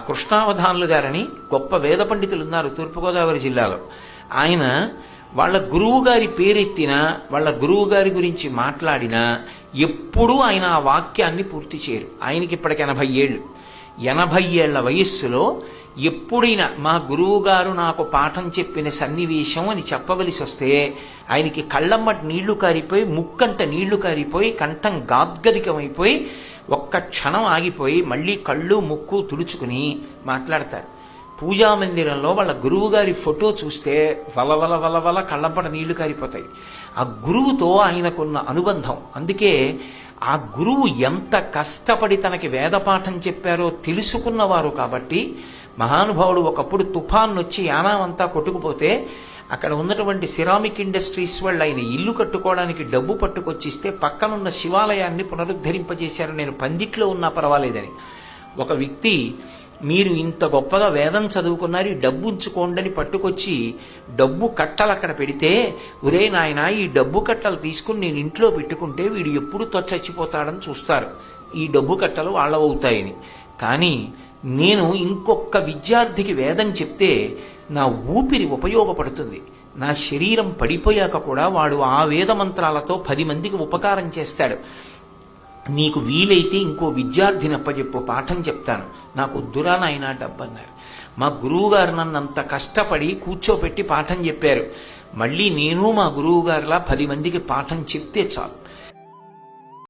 కృష్ణావధానులు గారని గొప్ప వేద పండితులు ఉన్నారు తూర్పుగోదావరి జిల్లాలో. ఆయన వాళ్ళ గురువు గారి పేరెత్తినా, వాళ్ళ గురువు గారి గురించి మాట్లాడినా ఎప్పుడూ ఆయన ఆ వాక్యాన్ని పూర్తి చేయరు. ఆయనకి ఇప్పటికి 80 ఏళ్ళు. 80 ఏళ్ల వయస్సులో ఎప్పుడైనా మా గురువు గారు నాకు పాఠం చెప్పిన సన్నివేశం అని చెప్పవలసి వస్తే ఆయనకి కళ్ళమ్మటి నీళ్లు కారిపోయి, ముక్కంట నీళ్లు కారిపోయి, కంఠం గాద్గదికమైపోయి ఒక్క క్షణం ఆగిపోయి మళ్ళీ కళ్ళు ముక్కు తుడుచుకుని మాట్లాడతారు. పూజామందిరంలో వాళ్ళ గురువు గారి ఫోటో చూస్తే వలవల వలవల కళ్ళంపట నీళ్లు కారిపోతాయి. ఆ గురువుతో ఆయనకున్న అనుబంధం. అందుకే ఆ గురువు ఎంత కష్టపడి తనకి వేదపాఠం చెప్పారో తెలుసుకున్నవారు కాబట్టి మహానుభావుడు ఒకప్పుడు తుఫాన్ వచ్చి యానం అంతా కొట్టుకుపోతే అక్కడ ఉన్నటువంటి సిరామిక్ ఇండస్ట్రీస్ వాళ్ళు ఆయన ఇల్లు కట్టుకోవడానికి డబ్బు పట్టుకొచ్చిస్తే పక్కనున్న శివాలయాన్ని పునరుద్ధరింపజేశారు. నేను పందిట్లో ఉన్నా పర్వాలేదని. ఒక వ్యక్తి, మీరు ఇంత గొప్పగా వేదం చదువుకున్నారు, ఈ డబ్బు ఉంచుకోండి పట్టుకొచ్చి డబ్బు కట్టలు అక్కడ పెడితే, ఒరే నాయన ఈ డబ్బు కట్టలు తీసుకుని నేను ఇంట్లో పెట్టుకుంటే వీడు ఎప్పుడు చచ్చిపోతాడని చూస్తారు, ఈ డబ్బు కట్టలు వాళ్ళవవుతాయని. కానీ నేను ఇంకొక విద్యార్థికి వేదం చెప్తే నా ఊపిరి ఉపయోగపడుతుంది. నా శరీరం పడిపోయాక కూడా వాడు ఆ వేద మంత్రాలతో 10 మందికి ఉపకారం చేస్తాడు. నీకు వీలైతే ఇంకో విద్యార్థిని అప్పచెప్పు, పాఠం చెప్తాను. నాకు వద్దురా నాయనా డబ్బు అన్నారు. మా గురువు గారు నన్ను అంత కష్టపడి కూర్చోపెట్టి పాఠం చెప్పారు. మళ్ళీ నేను మా గురువు గారిలా 10 మందికి పాఠం చెప్తే చాలు.